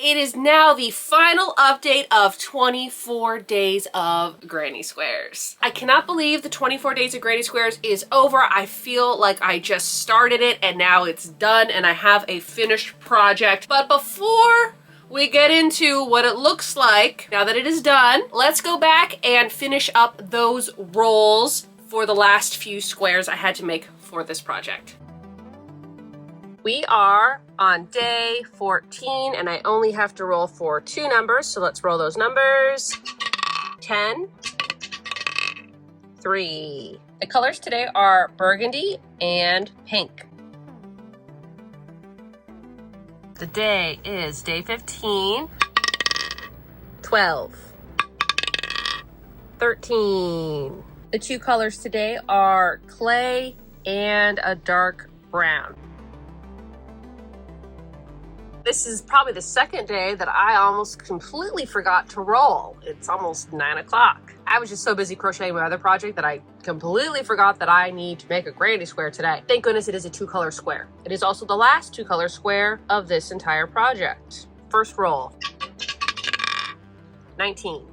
It is now the final update of 24 days of Granny Squares. I cannot believe the 24 days of Granny Squares is over. I feel like I just started it and now it's done and I have a finished project. But before we get into what it looks like now that it is done, let's go back and finish up those rolls for the last few squares I had to make for this project. We are on day 14 and I only have to roll for 2 numbers, so let's roll those numbers. 10, 3. The colors today are burgundy and pink. The day is day 15, 12, 13. The 2 colors today are clay and a dark brown. This is probably the second day that I almost completely forgot to roll. It's almost 9 o'clock. I was just so busy crocheting my other project that I completely forgot that I need to make a granny square today. Thank goodness it is a 2-color square. It is also the last 2-color square of this entire project. First roll. 19.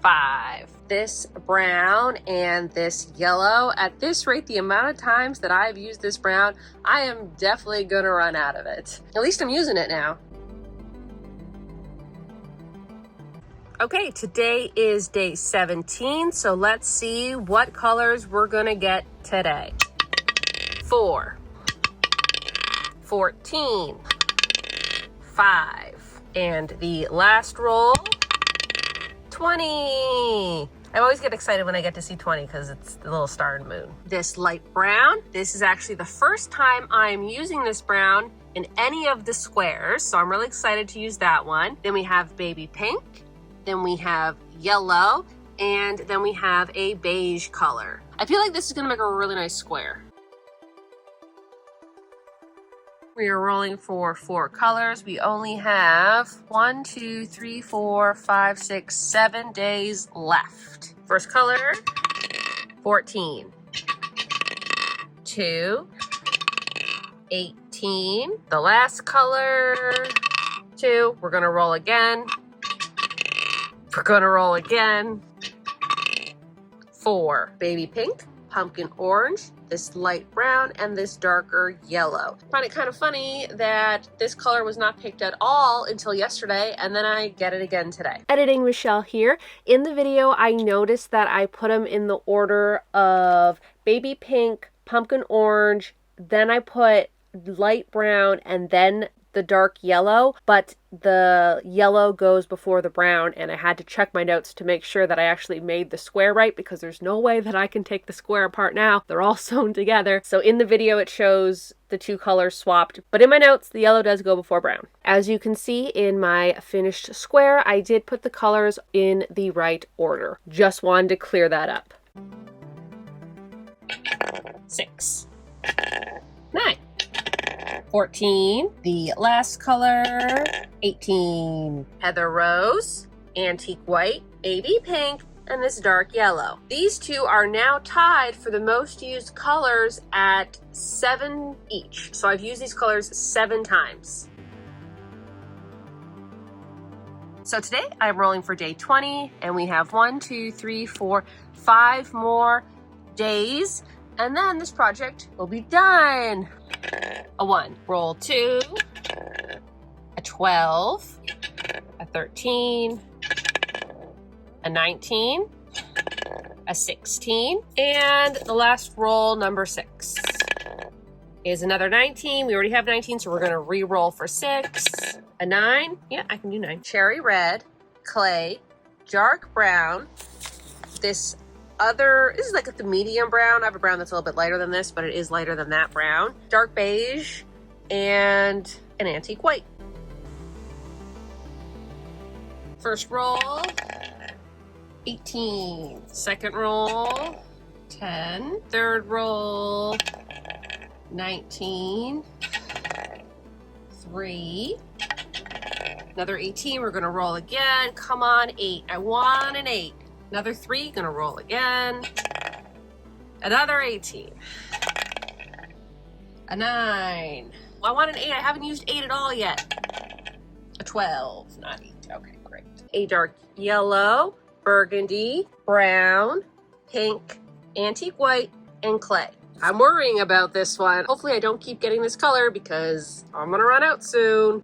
5. This brown and this yellow. At this rate, the amount of times that I've used this brown, I am definitely gonna run out of it. At least I'm using it now. Okay, today is day 17, so let's see what colors we're gonna get today. 4, 14, 5, and the last roll, 20. I always get excited when I get to see 20 because it's the little star and moon. This light brown, this is actually the first time I'm using this brown in any of the squares, so I'm really excited to use that one. Then we have baby pink, then we have yellow, and then we have a beige color. I feel like this is gonna make a really nice square. We are rolling for 4 colors. We only have 1, 2, 3, 4, 5, 6, 7 days left. First color, 14. 2, 18. The last color, 2. We're gonna roll again. We're gonna roll again. 4, baby pink, pumpkin orange, this light brown, and this darker yellow. I find it kind of funny that this color was not picked at all until yesterday, and then I get it again today. Editing Michelle here. In the video, I noticed that I put them in the order of baby pink, pumpkin orange, then I put light brown, and then the dark yellow, but the yellow goes before the brown, and I had to check my notes to make sure that I actually made the square right, because there's no way that I can take the square apart now. They're all sewn together. So in the video it shows the 2 colors swapped, but in my notes the yellow does go before brown. As you can see in my finished square, I did put the colors in the right order. Just wanted to clear that up. 6, 9, 14, the last color, 18, heather rose, antique white, baby pink, and this dark yellow. These 2 are now tied for the most used colors at 7 each. So I've used these colors 7 times. So today I'm rolling for day 20, and we have 1, 2, 3, 4, 5 more days, and then this project will be done. A 1, roll 2, a 12, a 13, a 19, a 16, and the last roll, number 6, is another 19. We already have 19, so we're gonna re-roll for 6, a 9, yeah, I can do 9, cherry red, clay, dark brown, this is like the medium brown. I have a brown that's a little bit lighter than this, but it is lighter than that brown. Dark beige and an antique white. First roll, 18. Second roll, 10. Third roll, 19. 3. Another 18. We're gonna roll again. Come on, 8. I want an 8. Another 3, gonna roll again. Another 18. A 9. I want an 8, I haven't used 8 at all yet. A 12, not 8. Okay, great. A dark yellow, burgundy, brown, pink, antique white, and clay. I'm worrying about this one. Hopefully I don't keep getting this color because I'm gonna run out soon.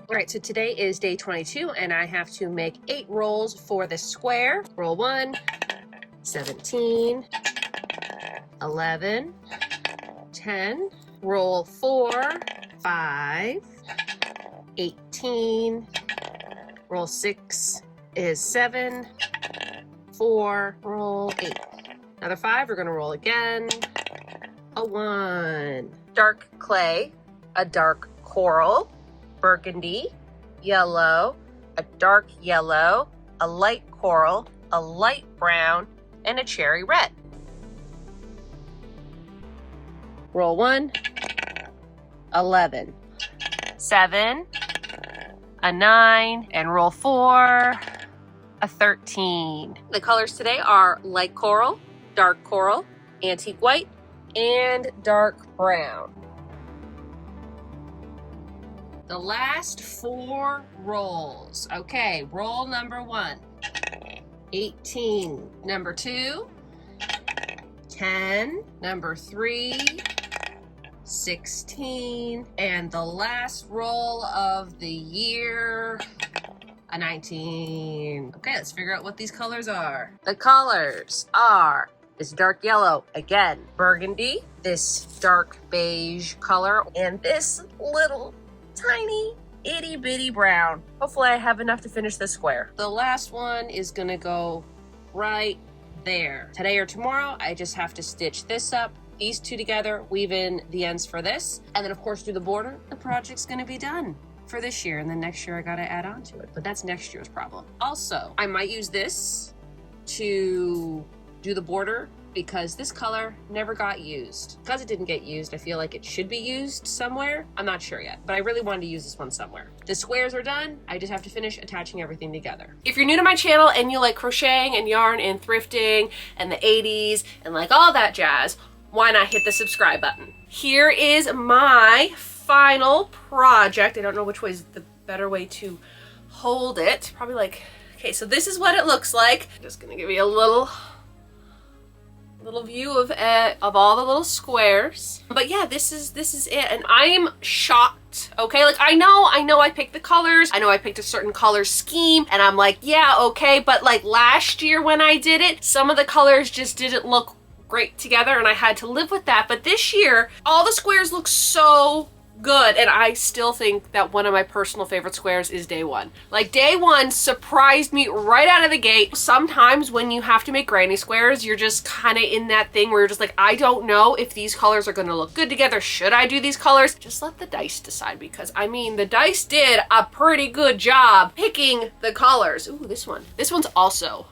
All right, so today is day 22 and I have to make 8 rolls for this square. Roll 1, 17, 11, 10, roll 4, 5, 18, roll 6 is 7, 4, roll 8. Another 5, we're gonna roll again, a 1. Dark clay, a dark coral, burgundy, yellow, a dark yellow, a light coral, a light brown, and a cherry red. Roll 1, 11, 7, a 9, and roll 4, a 13. The colors today are light coral, dark coral, antique white, and dark brown. The last 4 rolls. Okay, roll number 1, 18, number 2, 10, number 3, 16, and the last roll of the year, a 19. Okay, let's figure out what these colors are. The colors are this dark yellow, again, burgundy, this dark beige color, and this little tiny itty bitty brown. Hopefully I have enough to finish this square. The last one is gonna go right there. Today or tomorrow, I just have to stitch this up, these 2 together, weave in the ends for this, and then of course do the border. The project's gonna be done for this year, and then next year I gotta add on to it, but that's next year's problem. Also, I might use this to do the border because this color never got used. Because it didn't get used, I feel like it should be used somewhere. I'm not sure yet, but I really wanted to use this one somewhere. The squares are done. I just have to finish attaching everything together. If you're new to my channel and you like crocheting and yarn and thrifting and the 80s and like all that jazz, why not hit the subscribe button? Here is my final project. I don't know which way is the better way to hold it. Probably like, okay, so this is what it looks like. I'm just gonna give you a little view of all the little squares. But yeah, this is it, and I'm shocked. Okay, like I know I picked the colors, I know I picked a certain color scheme, and I'm like, yeah, okay, but like last year when I did it, some of the colors just didn't look great together and I had to live with that. But this year, all the squares look so good, and I still think that one of my personal favorite squares is day 1. Like day 1 surprised me right out of the gate. Sometimes when you have to make granny squares, you're just kind of in that thing where you're just like, I don't know if these colors are going to look good together. Should I do these colors? Just let the dice decide, because I mean the dice did a pretty good job picking the colors. Ooh, this one's also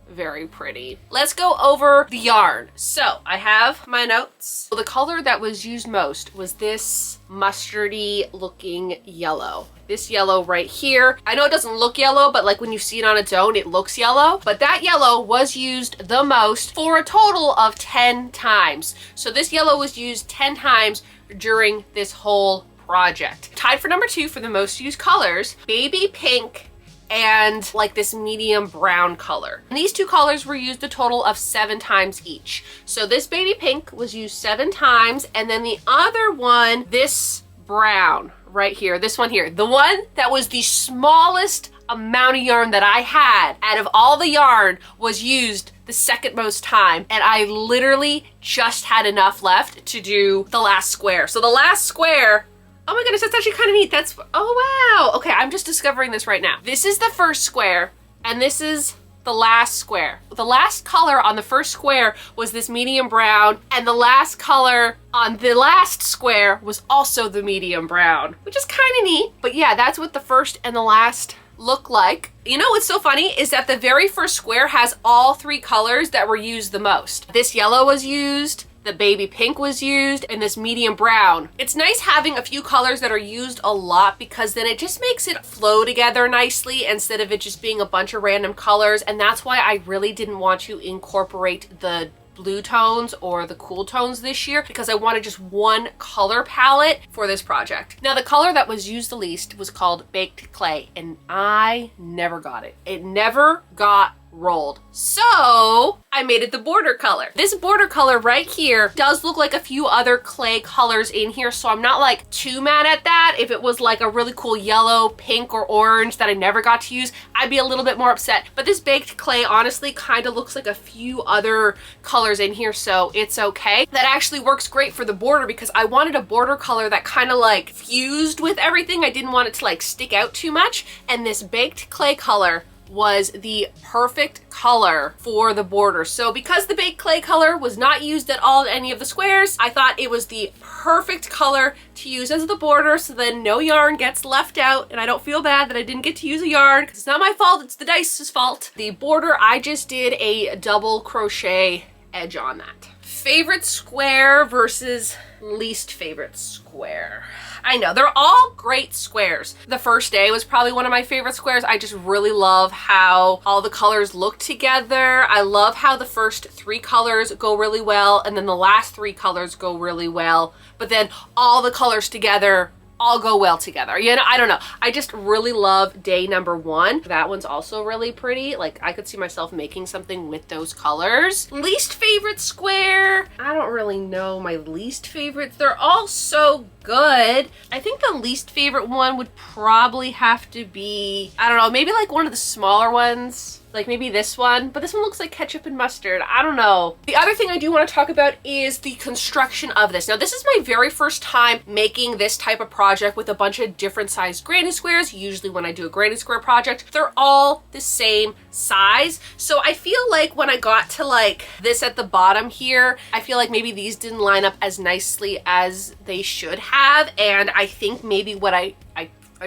very pretty. Let's go over the yarn. So I have my notes. The color that was used most was this mustardy looking yellow. This yellow right here. I know it doesn't look yellow, but like when you see it on its own, it looks yellow. But that yellow was used the most for a total of 10 times. So this yellow was used 10 times during this whole project. Tied for number 2 for the most used colors, baby pink and like this medium brown color. And these 2 colors were used a total of 7 times each. So this baby pink was used 7 times, and then the other one, this brown right here, this one here, the one that was the smallest amount of yarn that I had out of all the yarn, was used the second most time, and I literally just had enough left to do the last square. So the last square, oh my goodness, that's actually kind of neat. That's, oh wow. Okay, I'm just discovering this right now. This is the first square, and this is the last square. The last color on the first square was this medium brown, and the last color on the last square was also the medium brown, which is kind of neat. But yeah, that's what the first and the last look like. You know what's so funny is that the very first square has all 3 colors that were used the most. This yellow was used, the baby pink was used, and this medium brown. It's nice having a few colors that are used a lot, because then it just makes it flow together nicely instead of it just being a bunch of random colors. And that's why I really didn't want to incorporate the blue tones or the cool tones this year because I wanted just one color palette for this project. Now the color that was used the least was called Baked Clay, and I never got it. It never got rolled. So I made it the border color. This border color right here does look like a few other clay colors in here, so I'm not like too mad at that. If it was like a really cool yellow, pink, or orange that I never got to use, I'd be a little bit more upset. But this baked clay honestly kind of looks like a few other colors in here, so it's okay. That actually works great for the border because I wanted a border color that kind of like fused with everything. I didn't want it to like stick out too much, and this baked clay color was the perfect color for the border. So because the baked clay color was not used at all in any of the squares, I thought it was the perfect color to use as the border, so then no yarn gets left out and I don't feel bad that I didn't get to use a yarn because it's not my fault, it's the dice's fault. The border, I just did a double crochet edge on that. Favorite square versus least favorite square. I know, they're all great squares. The first day was probably one of my favorite squares. I just really love how all the colors look together. I love how the first 3 colors go really well and then the last 3 colors go really well, but then all the colors together all go well together. You know, I don't know. I just really love day number 1. That one's also really pretty. Like I could see myself making something with those colors. Least favorite square. I don't really know my least favorites. They're all so good. I think the least favorite one would probably have to be, I don't know, maybe like one of the smaller ones. Like maybe this one, but this one looks like ketchup and mustard. I don't know. The other thing I do want to talk about is the construction of this. Now this is my very first time making this type of project with a bunch of different sized granny squares. Usually when I do a granny square project, they're all the same size. So I feel like when I got to like this at the bottom here, I feel like maybe these didn't line up as nicely as they should have. And I think maybe what I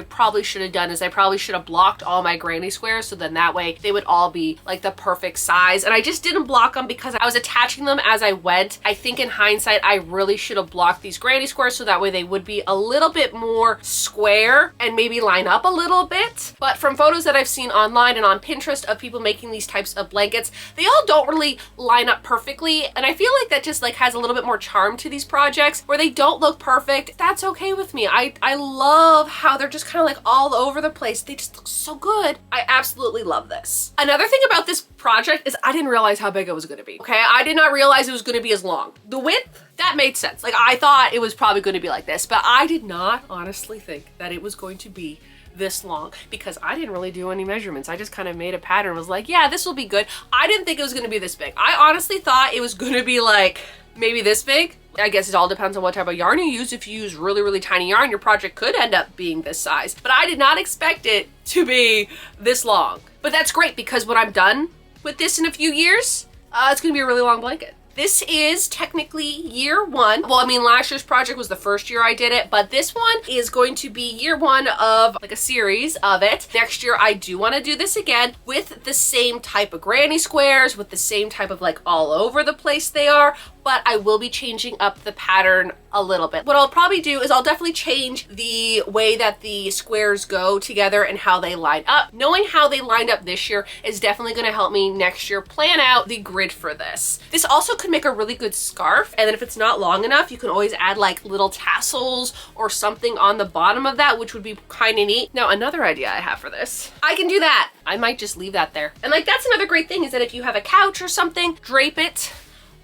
probably should have done is I probably should have blocked all my granny squares so then that way they would all be like the perfect size. And I just didn't block them because I was attaching them as I went. I think in hindsight, I really should have blocked these granny squares so that way they would be a little bit more square and maybe line up a little bit. But from photos that I've seen online and on Pinterest of people making these types of blankets, they all don't really line up perfectly. And I feel like that just like has a little bit more charm to these projects where they don't look perfect. That's okay with me. I love how they're just kind of like all over the place. They just look so good. I absolutely love this. Another thing about this project is I didn't realize how big it was going to be. Okay, I did not realize it was going to be as long. The width, that made sense. Like I thought it was probably going to be like this, but I did not honestly think that it was going to be this long because I didn't really do any measurements. I just kind of made a pattern, was like, yeah, this will be good. I didn't think it was going to be this big. I honestly thought it was going to be like maybe this big. I guess it all depends on what type of yarn you use. If you use really, really tiny yarn, your project could end up being this size. But I did not expect it to be this long. But that's great because when I'm done with this in a few years, it's gonna be a really long blanket. This is technically year 1. Well, I mean, last year's project was the first year I did it, but this one is going to be year 1 of like a series of it. Next year, I do want to do this again with the same type of granny squares, with the same type of like all over the place they are, but I will be changing up the pattern a little bit. What I'll probably do is I'll definitely change the way that the squares go together and how they line up. Knowing how they lined up this year is definitely going to help me next year plan out the grid for this. This also could make a really good scarf, and then if it's not long enough, you can always add like little tassels or something on the bottom of that, which would be kind of neat. Now, another idea I have for this, I can do that. I might just leave that there. And like, that's another great thing is that if you have a couch or something, drape it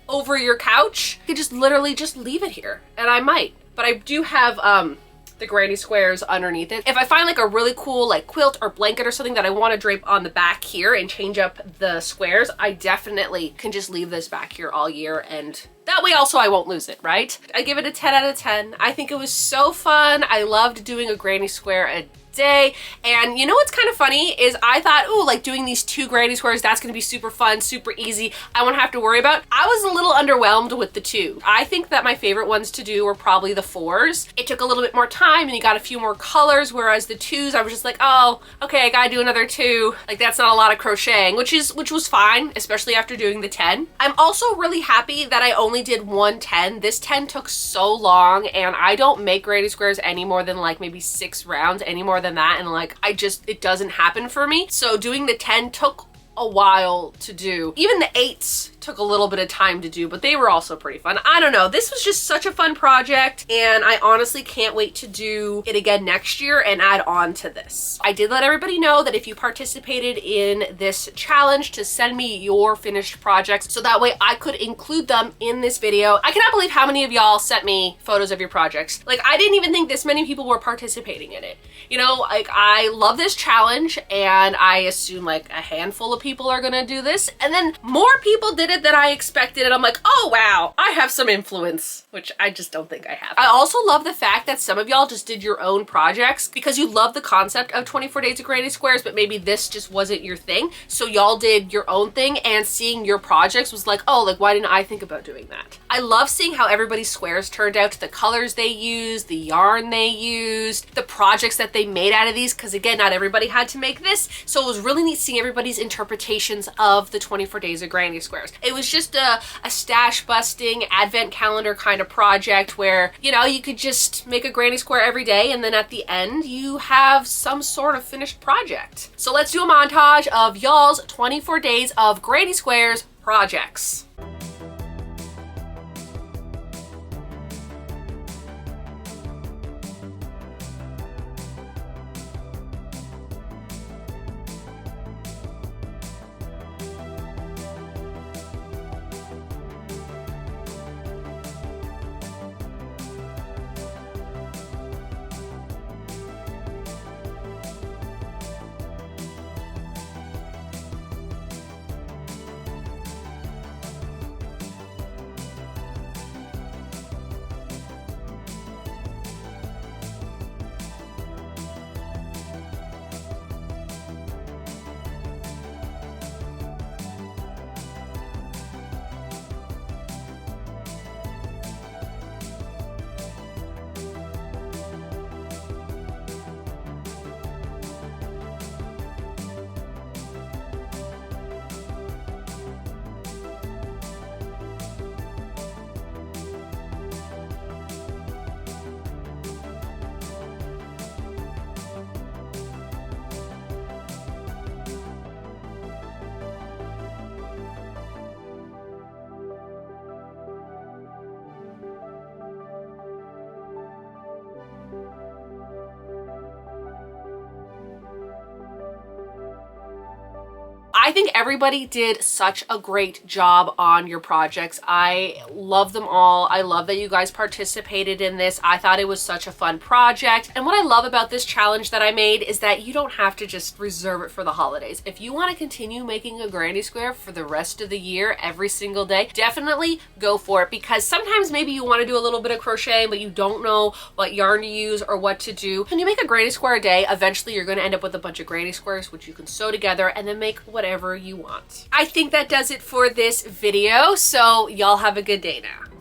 over your couch. You could just literally just leave it here, and I might. But I do have the granny squares underneath it. If I find like a really cool like quilt or blanket or something that I want to drape on the back here and change up the squares, I definitely can just leave this back here all year, and that way also I won't lose it, right? I give it a 10 out of 10. I think it was so fun. I loved doing a granny square a day. And you know what's kind of funny is I thought, ooh, like doing these 2 granny squares, that's gonna be super fun, super easy. I won't have to worry about. I was a little underwhelmed with the 2. I think that my favorite ones to do were probably the 4s. It took a little bit more time and you got a few more colors, whereas the 2s, I was just like, oh, okay, I gotta do another 2. Like that's not a lot of crocheting, which was fine, especially after doing the 10. I'm also really happy that I only did 1 10. This 10 took so long, and I don't make granny squares any more than like maybe 6 rounds, any more than that, and like it doesn't happen for me. So doing the 10 took a while to do. Even the 8s took a little bit of time to do, but they were also pretty fun. I don't know. This was just such a fun project, and I honestly can't wait to do it again next year and add on to this. I did let everybody know that if you participated in this challenge to send me your finished projects so that way I could include them in this video. I cannot believe how many of y'all sent me photos of your projects. Like, I didn't even think this many people were participating in it. You know, like, I love this challenge, and I assume like a handful of people are gonna do this, and then more people did it than I expected, and I'm like, oh wow, I have some influence, which I just don't think I have. I also love the fact that some of y'all just did your own projects because you love the concept of 24 Days of Granny Squares, but maybe this just wasn't your thing, so y'all did your own thing, and seeing your projects was like, oh, like, why didn't I think about doing that? I love seeing how everybody's squares turned out, the colors they used, the yarn they used, the projects that they made out of these, because again, not everybody had to make this, so it was really neat seeing everybody's interpretations of the 24 Days of Granny Squares. It was just a stash busting advent calendar kind of project where, you know, you could just make a granny square every day, and then at the end you have some sort of finished project. So let's do a montage of y'all's 24 Days of Granny Squares projects. I think everybody did such a great job on your projects. I love them all. I love that you guys participated in this. I thought it was such a fun project. And what I love about this challenge that I made is that you don't have to just reserve it for the holidays. If you want to continue making a granny square for the rest of the year, every single day, definitely go for it, because sometimes maybe you want to do a little bit of crocheting, but you don't know what yarn to use or what to do. When you make a granny square a day, eventually you're going to end up with a bunch of granny squares, which you can sew together and then make whatever you want. I think that does it for this video, so y'all have a good day now.